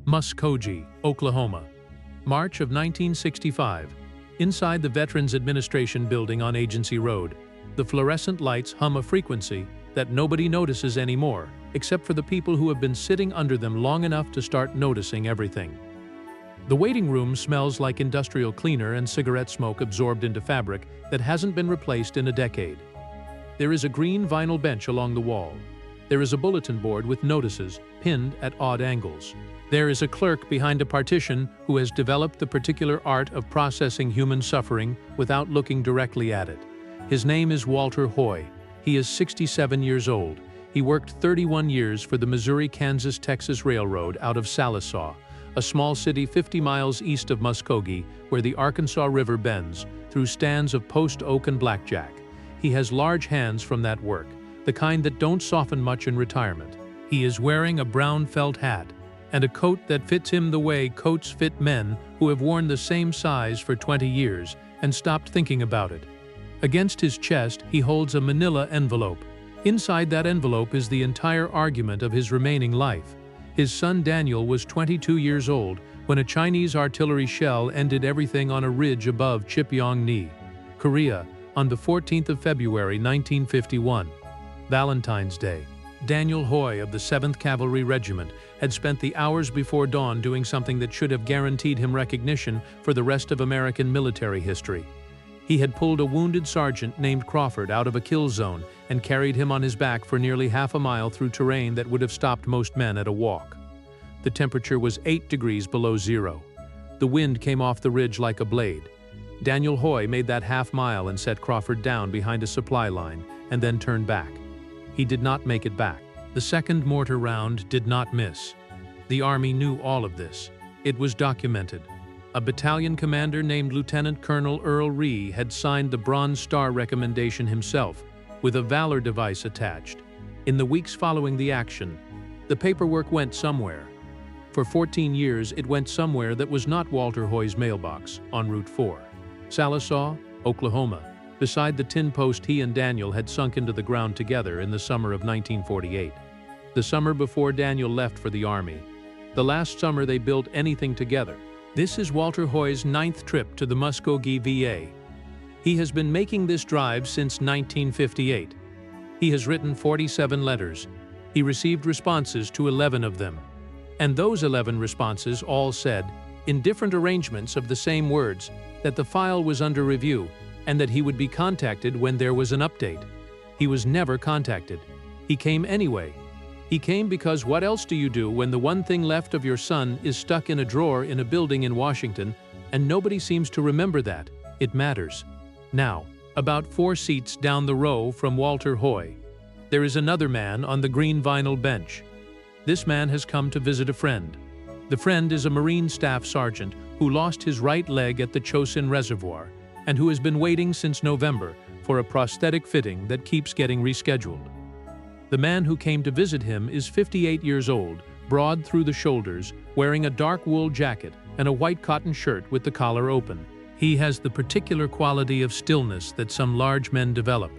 Muskogee, Oklahoma. March of 1965. Inside the Veterans Administration building on Agency Road, the fluorescent lights hum a frequency that nobody notices anymore, except for the people who have been sitting under them long enough to start noticing everything. The waiting room smells like industrial cleaner and cigarette smoke absorbed into fabric that hasn't been replaced in a decade. There is a green vinyl bench along the wall. There is a bulletin board with notices pinned at odd angles. There is a clerk behind a partition who has developed the particular art of processing human suffering without looking directly at it. His name is Walter Hoy. He is 67 years old. He worked 31 years for the Missouri-Kansas-Texas Railroad out of Sallisaw, a small city 50 miles east of Muskogee, where the Arkansas River bends through stands of post oak and blackjack. He has large hands from that work, the kind that don't soften much in retirement. He is wearing a brown felt hat and a coat that fits him the way coats fit men who have worn the same size for 20 years and stopped thinking about it. Against his chest, he holds a manila envelope. Inside that envelope is the entire argument of his remaining life. His son Daniel was 22 years old when a Chinese artillery shell ended everything on a ridge above Chipyong-ni, Korea, on the 14th of February 1951. Valentine's Day. Daniel Hoy of the 7th Cavalry Regiment had spent the hours before dawn doing something that should have guaranteed him recognition for the rest of American military history. He had pulled a wounded sergeant named Crawford out of a kill zone and carried him on his back for nearly half a mile through terrain that would have stopped most men at a walk. The temperature was 8 degrees below zero. The wind came off the ridge like a blade. Daniel Hoy made that half mile and set Crawford down behind a supply line and then turned back. He did not make it back. The second mortar round did not miss. The Army knew all of this. It was documented. A battalion commander named Lieutenant Colonel Earl Rhee had signed the Bronze Star recommendation himself, with a Valor device attached. In the weeks following the action, the paperwork went somewhere. For 14 years, it went somewhere that was not Walter Hoy's mailbox on Route 4. Sallisaw, Oklahoma, beside the tin post he and Daniel had sunk into the ground together in the summer of 1948. The summer before Daniel left for the Army. The last summer they built anything together. This is Walter Hoy's 9th trip to the Muskogee VA. He has been making this drive since 1958. He has written 47 letters. He received responses to 11 of them. And those 11 responses all said, in different arrangements of the same words, that the file was under review and that he would be contacted when there was an update. He was never contacted. He came anyway. He came because what else do you do when the one thing left of your son is stuck in a drawer in a building in Washington, and nobody seems to remember that it matters. Now, about 4 seats down the row from Walter Hoy, there is another man on the green vinyl bench. This man has come to visit a friend. The friend is a Marine Staff Sergeant who lost his right leg at the Chosin Reservoir and who has been waiting since November for a prosthetic fitting that keeps getting rescheduled. The man who came to visit him is 58 years old, broad through the shoulders, wearing a dark wool jacket and a white cotton shirt with the collar open. He has the particular quality of stillness that some large men develop,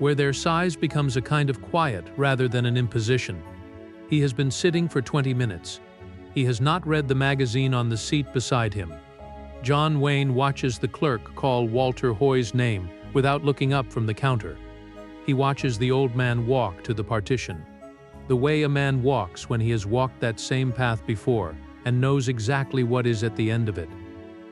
where their size becomes a kind of quiet rather than an imposition. He has been sitting for 20 minutes. He has not read the magazine on the seat beside him. John Wayne watches the clerk call Walter Hoy's name without looking up from the counter. He watches the old man walk to the partition. The way a man walks when he has walked that same path before and knows exactly what is at the end of it.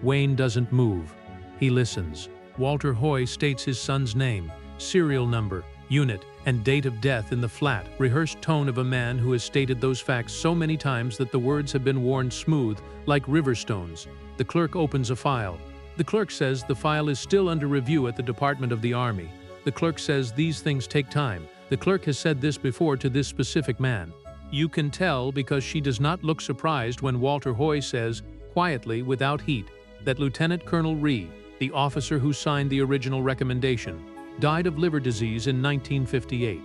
Wayne doesn't move. He listens. Walter Hoy states his son's name, serial number, unit, and date of death in the flat, rehearsed tone of a man who has stated those facts so many times that the words have been worn smooth, like river stones. The clerk opens a file. The clerk says the file is still under review at the Department of the Army. The clerk says these things take time. The clerk has said this before to this specific man. You can tell because she does not look surprised when Walter Hoy says, quietly, without heat, that Lieutenant Colonel Rhee, the officer who signed the original recommendation, died of liver disease in 1958.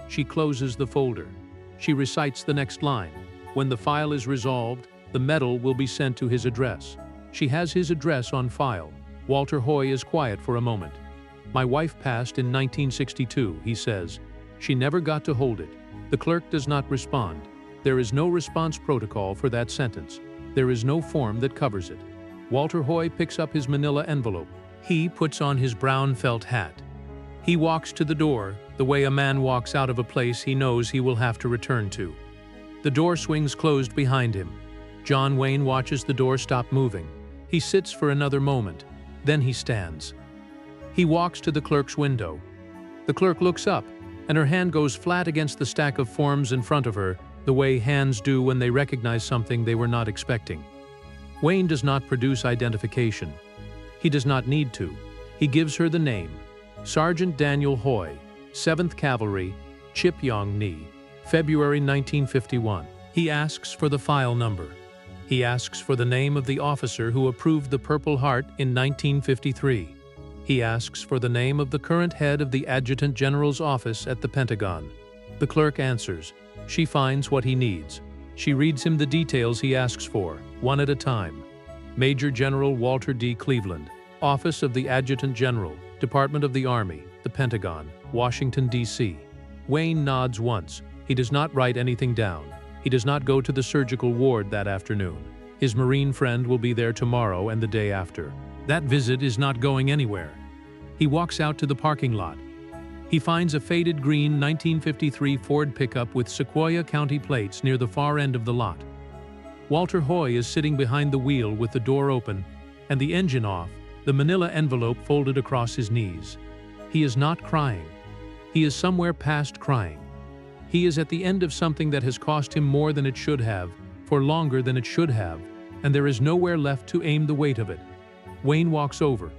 She closes the folder. She recites the next line. When the file is resolved, the medal will be sent to his address. She has his address on file. Walter Hoy is quiet for a moment. My wife passed in 1962, he says. She never got to hold it. The clerk does not respond. There is no response protocol for that sentence. There is no form that covers it. Walter Hoy picks up his manila envelope. He puts on his brown felt hat. He walks to the door, the way a man walks out of a place he knows he will have to return to. The door swings closed behind him. John Wayne watches the door stop moving. He sits for another moment. Then he stands. He walks to the clerk's window. The clerk looks up, and her hand goes flat against the stack of forms in front of her, the way hands do when they recognize something they were not expecting. Wayne does not produce identification. He does not need to. He gives her the name: Sergeant Daniel Hoy, 7th Cavalry, Chipyong-ni, February 1951. He asks for the file number. He asks for the name of the officer who approved the Purple Heart in 1953. He asks for the name of the current head of the Adjutant General's office at the Pentagon. The clerk answers. She finds what he needs. She reads him the details he asks for, one at a time. Major General Walter D. Cleveland, Office of the Adjutant General, Department of the Army, the Pentagon, Washington, D.C. Wayne nods once. He does not write anything down. He does not go to the surgical ward that afternoon. His Marine friend will be there tomorrow and the day after. That visit is not going anywhere. He walks out to the parking lot. He finds a faded green 1953 Ford pickup with Sequoia County plates near the far end of the lot. Walter Hoy is sitting behind the wheel with the door open and the engine off, the manila envelope folded across his knees. He is not crying. He is somewhere past crying. He is at the end of something that has cost him more than it should have, for longer than it should have, and there is nowhere left to aim the weight of it. Wayne walks over.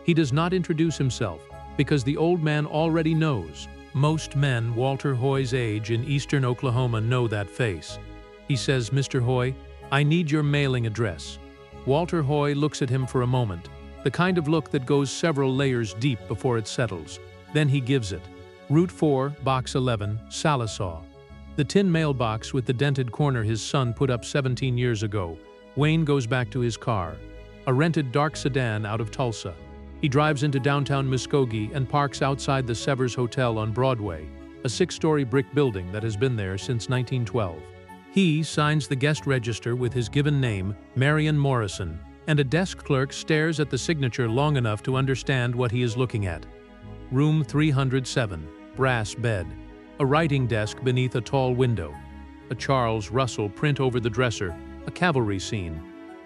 He does not introduce himself, because the old man already knows. Most men Walter Hoy's age in eastern Oklahoma know that face. He says, "Mr. Hoy, I need your mailing address." Walter Hoy looks at him for a moment, the kind of look that goes several layers deep before it settles. Then he gives it. Route 4, Box 11, Salisaw. The tin mailbox with the dented corner his son put up 17 years ago. Wayne goes back to his car, a rented dark sedan out of Tulsa. He drives into downtown Muskogee and parks outside the Severs Hotel on Broadway, a 6-story brick building that has been there since 1912. He signs the guest register with his given name, Marion Morrison, and a desk clerk stares at the signature long enough to understand what he is looking at. Room 307, brass bed, a writing desk beneath a tall window, a Charles Russell print over the dresser, a cavalry scene.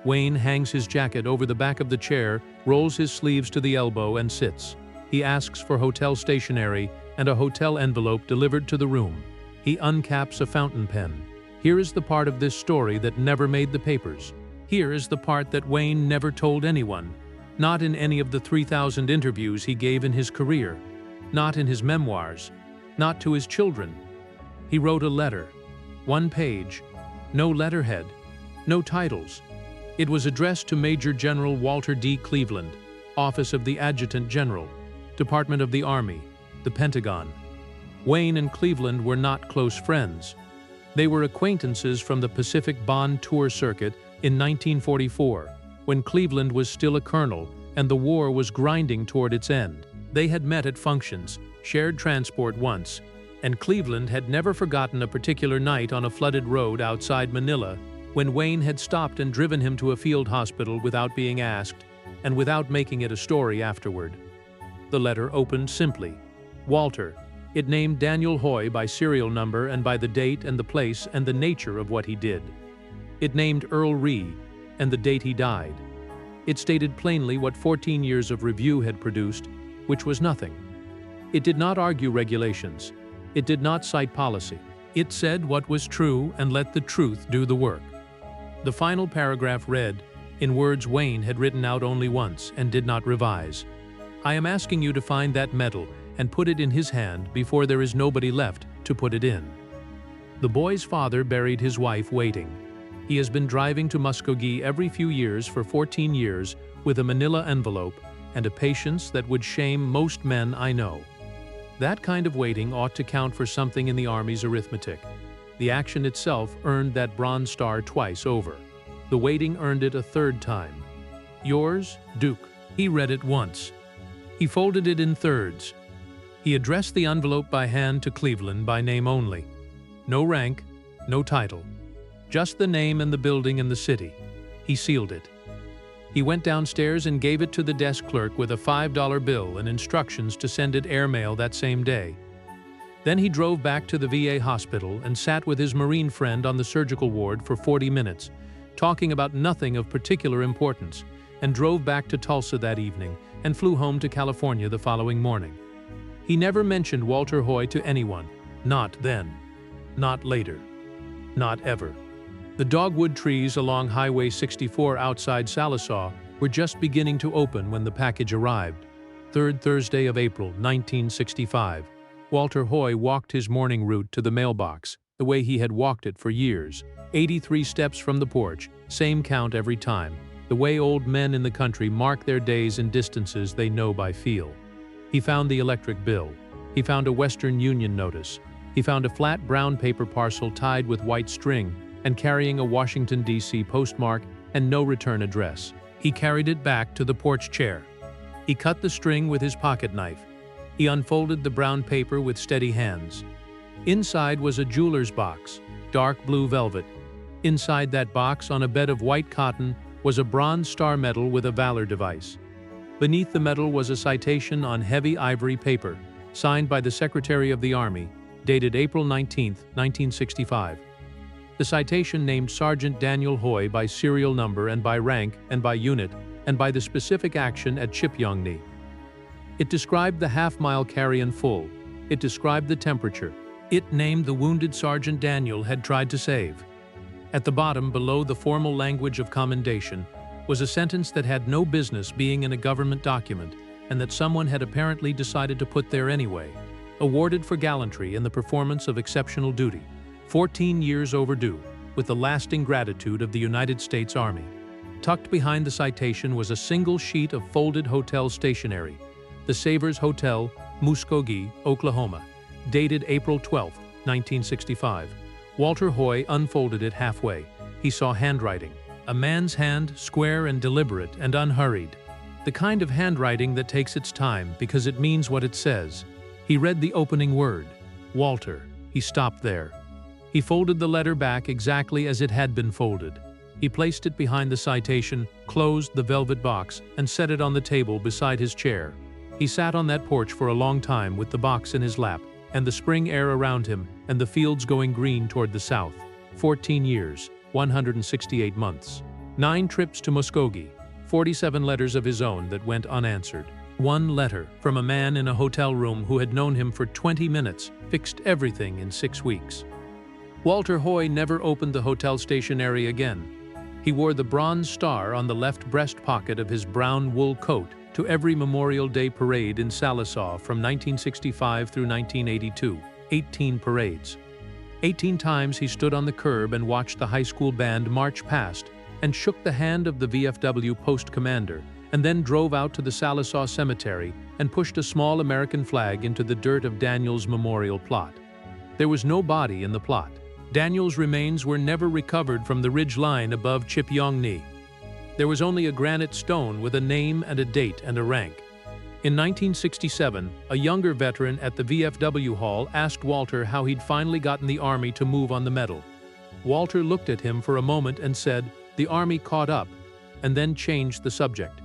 Wayne hangs his jacket over the back of the chair, rolls his sleeves to the elbow, and sits. He asks for hotel stationery and a hotel envelope delivered to the room. He uncaps a fountain pen. Here is the part of this story that never made the papers. Here is the part that Wayne never told anyone. Not in any of the 3,000 interviews he gave in his career. Not in his memoirs. Not to his children. He wrote a letter. 1 page. No letterhead. No titles. It was addressed to Major General Walter D. Cleveland, Office of the Adjutant General, Department of the Army, the Pentagon. Wayne and Cleveland were not close friends. They were acquaintances from the Pacific Bond Tour circuit in 1944, when Cleveland was still a colonel and the war was grinding toward its end. They had met at functions, shared transport once, and Cleveland had never forgotten a particular night on a flooded road outside Manila when Wayne had stopped and driven him to a field hospital without being asked and without making it a story afterward. The letter opened simply, Walter. It named Daniel Hoy by serial number and by the date and the place and the nature of what he did. It named Earl Ree and the date he died. It stated plainly what 14 years of review had produced, which was nothing. It did not argue regulations. It did not cite policy. It said what was true and let the truth do the work. The final paragraph read, in words Wayne had written out only once and did not revise, "I am asking you to find that medal and put it in his hand before there is nobody left to put it in." The boy's father buried his wife waiting. He has been driving to Muskogee every few years for 14 years with a manila envelope and a patience that would shame most men I know. That kind of waiting ought to count for something in the Army's arithmetic. The action itself earned that Bronze Star twice over. The waiting earned it a third time. Yours, Duke. He read it once. He folded it in thirds. He addressed the envelope by hand to Cleveland by name only. No rank, no title. Just the name and the building and the city. He sealed it. He went downstairs and gave it to the desk clerk with a $5 bill and instructions to send it airmail that same day. Then he drove back to the VA hospital and sat with his Marine friend on the surgical ward for 40 minutes, talking about nothing of particular importance, and drove back to Tulsa that evening and flew home to California the following morning. He never mentioned Walter Hoy to anyone, not then, not later, not ever. The dogwood trees along Highway 64 outside Sallisaw were just beginning to open when the package arrived. 3rd Thursday of April, 1965. Walter Hoy walked his morning route to the mailbox, the way he had walked it for years. 83 steps from the porch, same count every time, the way old men in the country mark their days in distances they know by feel. He found the electric bill. He found a Western Union notice. He found a flat brown paper parcel tied with white string and carrying a Washington, D.C. postmark and no return address. He carried it back to the porch chair. He cut the string with his pocket knife. He unfolded the brown paper with steady hands. Inside was a jeweler's box, dark blue velvet. Inside that box, on a bed of white cotton, was a bronze star medal with a Valor device. Beneath the medal was a citation on heavy ivory paper, signed by the Secretary of the Army, dated April 19, 1965. The citation named Sergeant Daniel Hoy by serial number and by rank and by unit and by the specific action at Chipyongni. It described the half-mile carry in full. It described the temperature. It named the wounded Sergeant Daniel had tried to save. At the bottom, below the formal language of commendation, was a sentence that had no business being in a government document and that someone had apparently decided to put there anyway. Awarded for gallantry in the performance of exceptional duty. 14 years overdue, with the lasting gratitude of the United States Army. Tucked behind the citation was a single sheet of folded hotel stationery, the Savers Hotel, Muskogee, Oklahoma, dated April 12, 1965. Walter Hoy unfolded it halfway. He saw handwriting, a man's hand, square and deliberate and unhurried. The kind of handwriting that takes its time because it means what it says. He read the opening word, Walter. He stopped there. He folded the letter back exactly as it had been folded. He placed it behind the citation, closed the velvet box, and set it on the table beside his chair. He sat on that porch for a long time with the box in his lap, and the spring air around him, and the fields going green toward the south. 14 years, 168 months. 9 trips to Muskogee, 47 letters of his own that went unanswered. 1 letter from a man in a hotel room who had known him for 20 minutes, fixed everything in 6 weeks. Walter Hoy never opened the hotel stationery again. He wore the bronze star on the left breast pocket of his brown wool coat to every Memorial Day parade in Sallisaw from 1965 through 1982, 18 parades. 18 times he stood on the curb and watched the high school band march past and shook the hand of the VFW post commander, and then drove out to the Sallisaw Cemetery and pushed a small American flag into the dirt of Daniel's memorial plot. There was no body in the plot. Daniel's remains were never recovered from the ridge line above Chipyongni. There was only a granite stone with a name and a date and a rank. In 1967, a younger veteran at the VFW Hall asked Walter how he'd finally gotten the Army to move on the medal. Walter looked at him for a moment and said, "The Army caught up," and then changed the subject.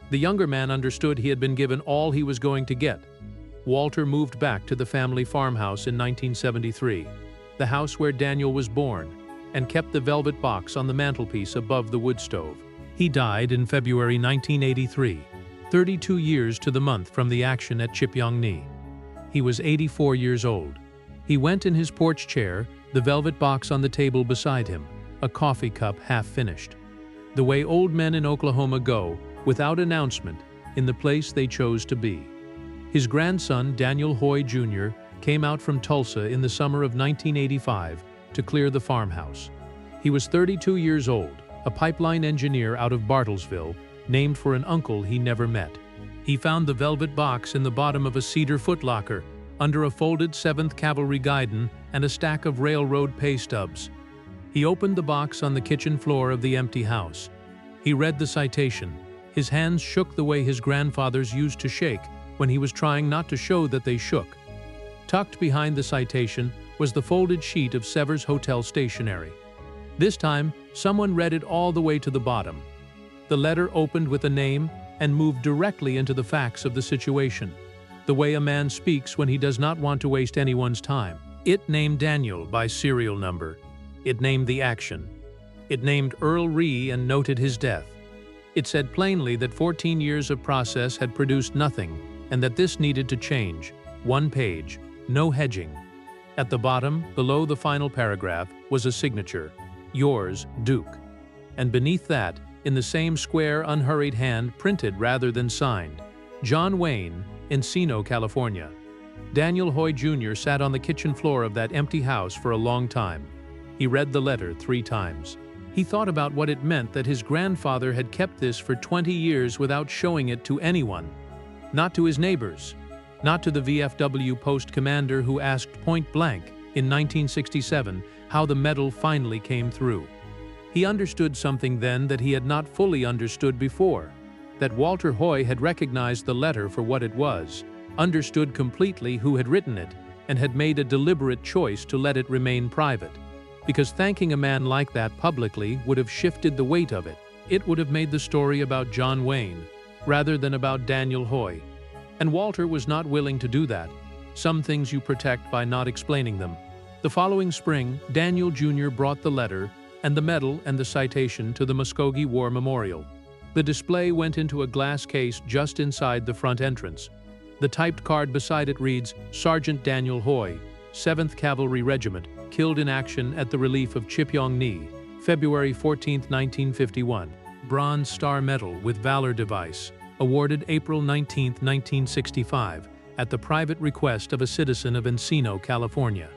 The younger man understood he had been given all he was going to get. Walter moved back to the family farmhouse in 1973, the house where Daniel was born, and kept the velvet box on the mantelpiece above the wood stove. He died in February 1983, 32 years to the month from the action at Chipyongni. He was 84 years old. He went in his porch chair, the velvet box on the table beside him, a coffee cup half finished. The way old men in Oklahoma go, without announcement, in the place they chose to be. His grandson, Daniel Hoy Jr., came out from Tulsa in the summer of 1985 to clear the farmhouse. He was 32 years old, a pipeline engineer out of Bartlesville, named for an uncle he never met. He found the velvet box in the bottom of a cedar footlocker, under a folded 7th Cavalry guidon and a stack of railroad pay stubs. He opened the box on the kitchen floor of the empty house. He read the citation. His hands shook the way his grandfathers used to shake when he was trying not to show that they shook. Tucked behind the citation was the folded sheet of Severs Hotel stationery. This time, someone read it all the way to the bottom. The letter opened with a name and moved directly into the facts of the situation, the way a man speaks when he does not want to waste anyone's time. It named Daniel by serial number. It named the action. It named Earl Ree and noted his death. It said plainly that 14 years of process had produced nothing and that this needed to change. One page, no hedging. At the bottom, below the final paragraph, was a signature, yours, Duke. And beneath that, in the same square, unhurried hand, printed rather than signed, John Wayne, Encino, California. Daniel Hoy Jr. sat on the kitchen floor of that empty house for a long time. He read the letter 3 times. He thought about what it meant that his grandfather had kept this for 20 years without showing it to anyone. Not to his neighbors. Not to the VFW post commander who asked point blank in 1967 how the medal finally came through. He understood something then that he had not fully understood before, that Walter Hoy had recognized the letter for what it was, understood completely who had written it, and had made a deliberate choice to let it remain private. Because thanking a man like that publicly would have shifted the weight of it. It would have made the story about John Wayne, rather than about Daniel Hoy. And Walter was not willing to do that. Some things you protect by not explaining them. The following spring, Daniel Jr. brought the letter and the medal and the citation to the Muskogee War Memorial. The display went into a glass case just inside the front entrance. The typed card beside it reads, Sergeant Daniel Hoy, 7th Cavalry Regiment, killed in action at the relief of Chipyong-ni, February 14, 1951. Bronze Star Medal with Valor Device, awarded April 19, 1965, at the private request of a citizen of Encino, California.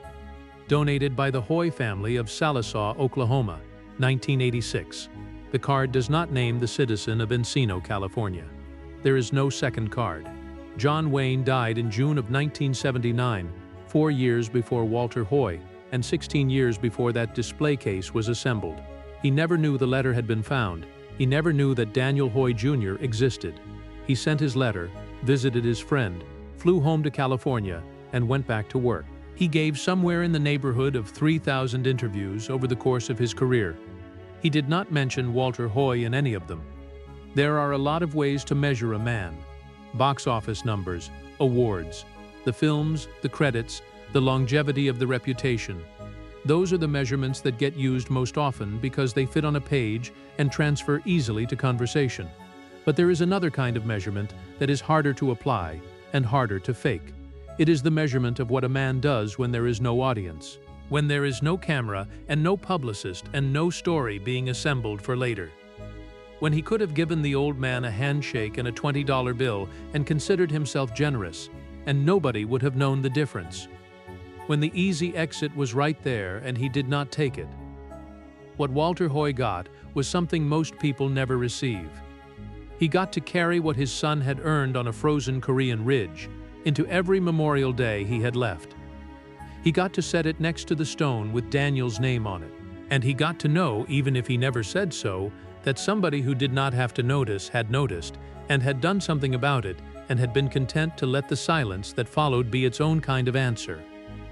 Donated by the Hoy family of Sallisaw, Oklahoma, 1986. The card does not name the citizen of Encino, California. There is no second card. John Wayne died in June of 1979, 4 years before Walter Hoy, and 16 years before that display case was assembled. He never knew the letter had been found. He never knew that Daniel Hoy Jr. existed. He sent his letter, visited his friend, flew home to California, and went back to work. He gave somewhere in the neighborhood of 3,000 interviews over the course of his career. He did not mention Walter Hoy in any of them. There are a lot of ways to measure a man. Box office numbers, awards, the films, the credits, the longevity of the reputation. Those are the measurements that get used most often because they fit on a page and transfer easily to conversation. But there is another kind of measurement that is harder to apply and harder to fake. It is the measurement of what a man does when there is no audience, when there is no camera and no publicist and no story being assembled for later. When he could have given the old man a handshake and a $20 bill and considered himself generous, and nobody would have known the difference. When the easy exit was right there and he did not take it. What Walter Hoy got was something most people never receive. He got to carry what his son had earned on a frozen Korean ridge into every Memorial Day he had left. He got to set it next to the stone with Daniel's name on it. And he got to know, even if he never said so, that somebody who did not have to notice had noticed and had done something about it and had been content to let the silence that followed be its own kind of answer.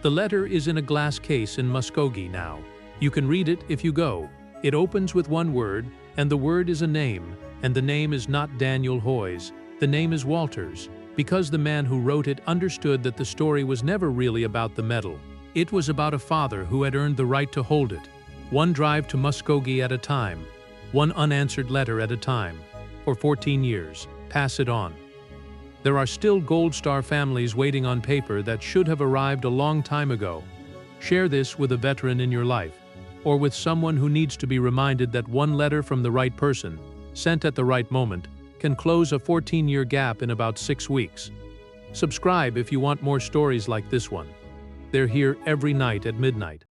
The letter is in a glass case in Muskogee now. You can read it if you go. It opens with one word, and the word is a name, and the name is not Daniel Hoy's. The name is Walter's, because the man who wrote it understood that the story was never really about the medal. It was about a father who had earned the right to hold it, one drive to Muskogee at a time, one unanswered letter at a time, for 14 years. Pass it on. There are still Gold Star families waiting on paper that should have arrived a long time ago. Share this with a veteran in your life, or with someone who needs to be reminded that one letter from the right person, sent at the right moment, can close a 14-year gap in about 6 weeks. Subscribe if you want more stories like this one. They're here every night at midnight.